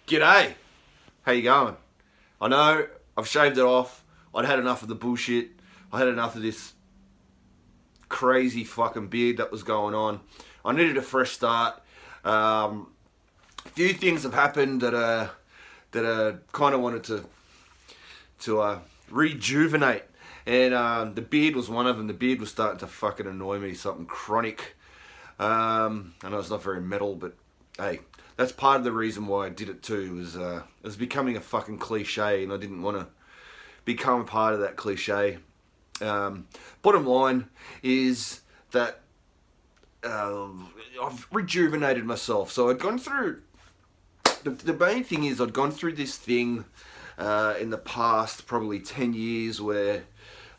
G'day. How you going? I know I've shaved it off. I'd had enough of the bullshit. I had enough of this crazy fucking beard that was going on. I needed a fresh start. A few things have happened that kind of wanted to rejuvenate, and the beard was one of them. The beard was starting to fucking annoy me. Something chronic. I know it's not very metal, but hey, that's part of the reason why I did it too. It was becoming a fucking cliche, and I didn't want to become a part of that cliche. Bottom line is that I've rejuvenated myself. So I'd gone through. The main thing is I'd gone through this thing in the past, probably 10 years, where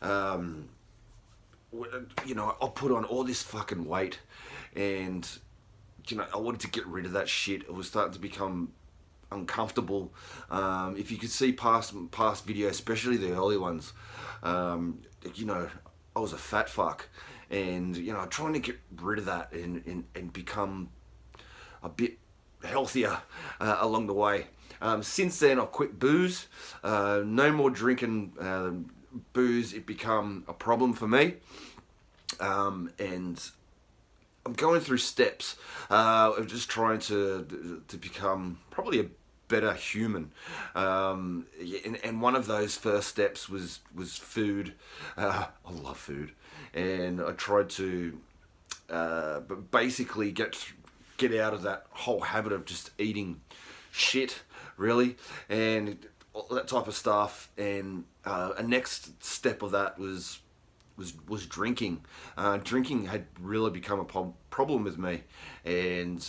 I put on all this fucking weight, and I wanted to get rid of that shit. It was starting to become uncomfortable. If you could see past videos, especially the early ones, I was a fat fuck, and trying to get rid of that and become a bit healthier along the way. Since then, I've quit booze. No more drinking booze. It become a problem for me, and I'm going through steps of just trying to become probably a better human. And one of those first steps was food. I love food, and I tried to basically get out of that whole habit of just eating shit, really, and all that type of stuff. And a next step of that was drinking. Drinking had really become a problem with me, and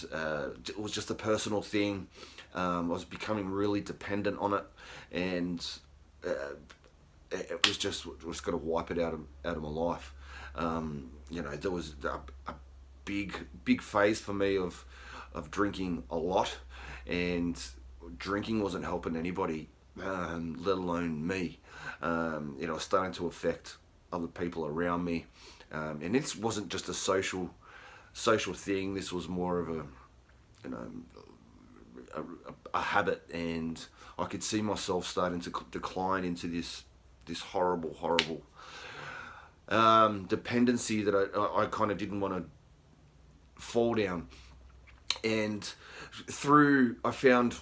it was just a personal thing. I was becoming really dependent on it, and it was just going to wipe it out of my life. There was a big phase for me of drinking a lot, and drinking wasn't helping anybody, let alone me. It was starting to affect other people around me, and this wasn't just a social thing. This was more of a habit, and I could see myself starting to decline into this horrible dependency that I kind of didn't want to fall down. And I found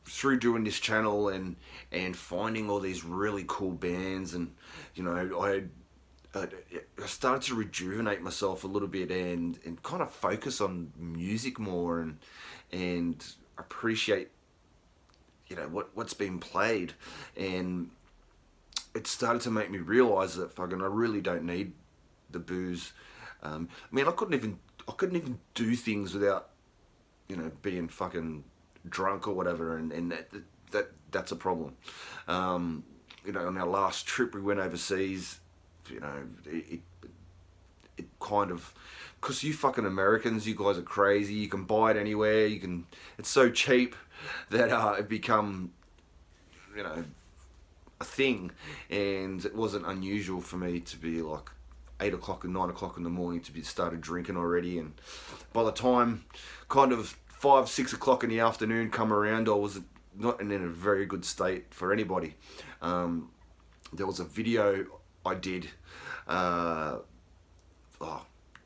through doing this channel and finding all these really cool bands, and I started to rejuvenate myself a little bit, and kind of focus on music more, and appreciate what's being played. And it started to make me realize that fucking I really don't need the booze. I couldn't even do things without being fucking drunk or whatever, and that's a problem. On our last trip we went overseas, it kind of, because you fucking Americans, you guys are crazy. You can buy it anywhere. It's so cheap that it become a thing, and it wasn't unusual for me to be like 8 o'clock and 9 o'clock in the morning to be started drinking already. And by the time kind of 5-6 o'clock in the afternoon come around, I was not in a very good state for anybody. There was a video I did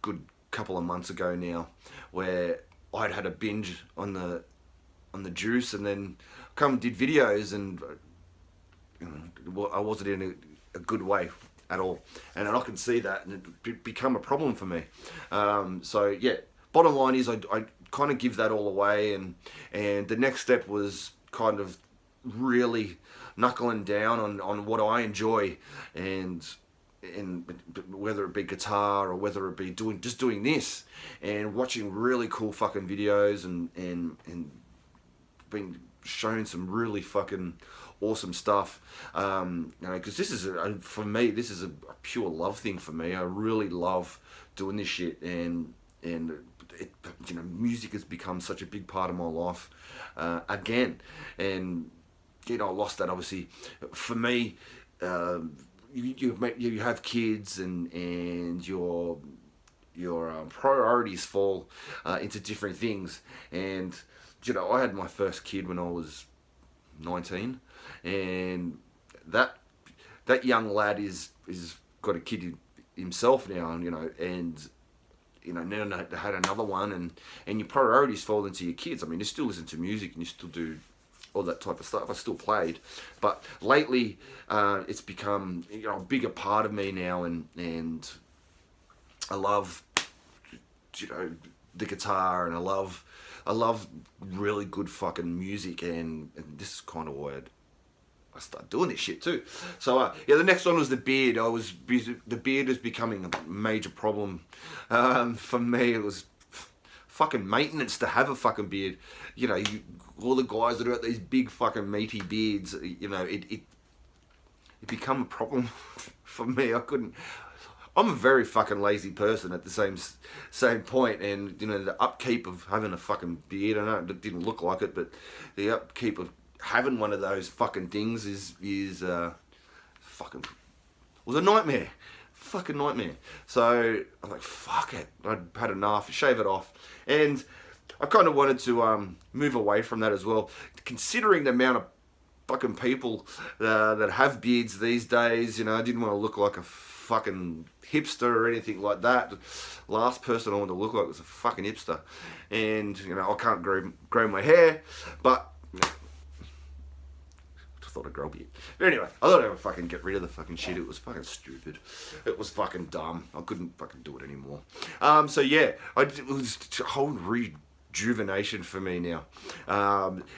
good couple of months ago now, where I'd had a binge on the juice, and then come and did videos, and I wasn't in a good way at all, and I can see that, and it become a problem for me. So yeah, bottom line is I kind of give that all away, and the next step was kind of really knuckling down on what I enjoy, and whether it be guitar or whether it be doing this and watching really cool fucking videos, and being shown some really fucking awesome stuff. Because this is for me, this is a pure love thing for me. I really love doing this shit, and music has become such a big part of my life again. And I lost that, obviously. For me, you have kids, and your priorities fall into different things, and you know, I had my first kid when I was 19, and that young lad is got a kid himself now, and now had another one, and your priorities fall into your kids. I mean, you still listen to music and you still do all that type of stuff. I still played, but lately it's become a bigger part of me now, and I love the guitar, and I love really good fucking music, and this is kind of why I started doing this shit too. So the next one was the beard. The beard is becoming a major problem for me. It was fucking maintenance to have a fucking beard. All the guys that are got these big fucking meaty beards, it become a problem for me. I'm a very fucking lazy person at the same point, and the upkeep of having a fucking beard, I know it didn't look like it, but the upkeep of having one of those fucking things is fucking was a nightmare. Fucking nightmare. So I'm like, fuck it. I'd had enough, shave it off. And I kind of wanted to move away from that as well. Considering the amount of fucking people that have beards these days, I didn't want to look like a fucking hipster or anything like that. Last person I wanted to look like was a fucking hipster. And, I can't grow my hair, but thought I'd grow a beard. But anyway, I thought I would fucking get rid of the fucking shit. It was fucking stupid. It was fucking dumb. I couldn't fucking do it anymore. So yeah, it was a whole rejuvenation for me now.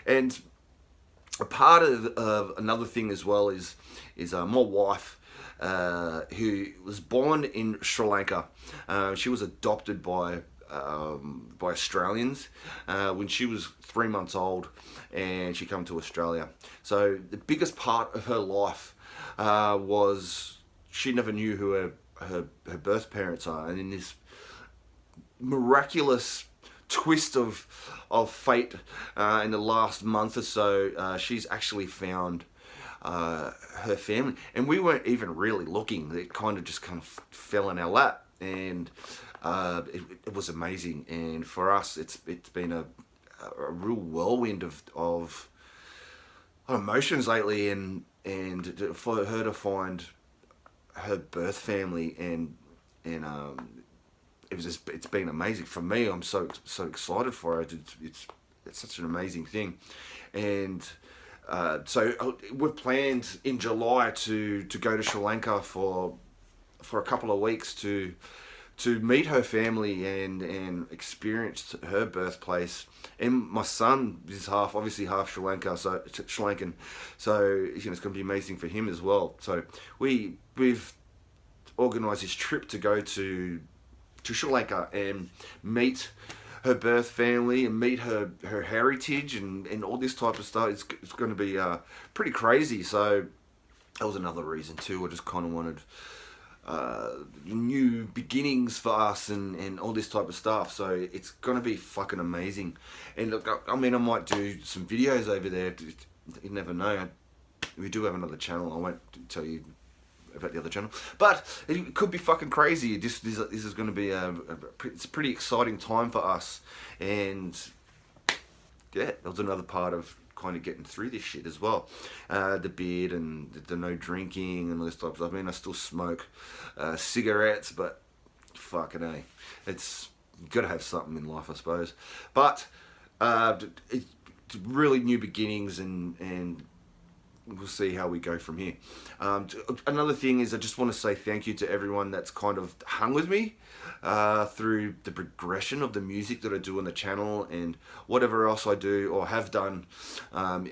And a part of another thing as well is my wife, who was born in Sri Lanka. She was adopted by Australians when she was 3 months old, and she came to Australia. So the biggest part of her life was she never knew who her birth parents are, and in this miraculous twist of fate in the last month or so, she's actually found her family, and we weren't even really looking. It kind of fell in our lap, and it was amazing. And for us, it's been a real whirlwind of emotions lately, and for her to find her birth family, and it's been amazing for me. I'm so excited for her. It's such an amazing thing, and so we've planned in July to go to Sri Lanka for a couple of weeks to meet her family and experience her birthplace. And my son is obviously half Sri Lankan, so it's going to be amazing for him as well. So we've organised this trip to go to Sri Lanka and meet her birth family and meet her heritage and all this type of stuff. It's going to be pretty crazy. So that was another reason too. I just kind of wanted new beginnings for us and all this type of stuff. So it's going to be fucking amazing. And look, I mean, I might do some videos over there. You never know. We do have another channel. I won't tell you about the other channel, but it could be fucking crazy. This is going to be it's a pretty exciting time for us, and yeah, that was another part of kind of getting through this shit as well. The beard and the no drinking and all this type of stuff. I mean, I still smoke cigarettes, but fucking A, it's got to have something in life, I suppose. But it's really new beginnings, and we'll see how we go from here. Another thing is I just want to say thank you to everyone that's kind of hung with me through the progression of the music that I do on the channel and whatever else I do or have done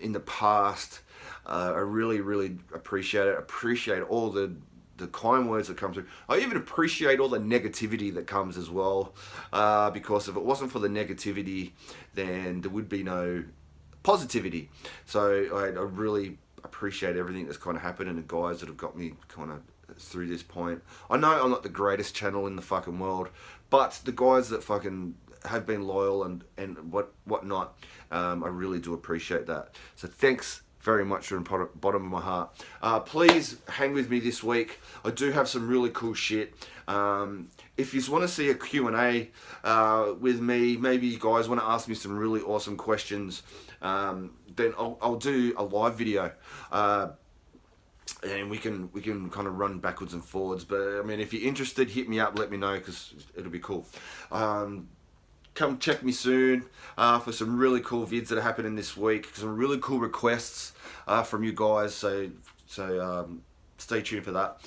in the past. I really appreciate it. Appreciate all the kind words that come through. I even appreciate all the negativity that comes as well, because if it wasn't for the negativity, then there would be no positivity. So I really appreciate everything that's kind of happened and the guys that have got me kind of through this point. I know I'm not the greatest channel in the fucking world, but the guys that fucking have been loyal and whatnot, I really do appreciate that. So thanks very much from the bottom of my heart. Please hang with me this week. I do have some really cool shit. If you want to see a Q&A with me, maybe you guys want to ask me some really awesome questions, then I'll do a live video. And we can kind of run backwards and forwards. But I mean, if you're interested, hit me up, let me know, because it'll be cool. Come check me soon for some really cool vids that are happening this week. Some really cool requests from you guys. So stay tuned for that.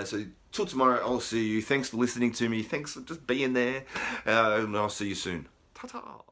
So till tomorrow, I'll see you. Thanks for listening to me. Thanks for just being there. And I'll see you soon. Ta-ta.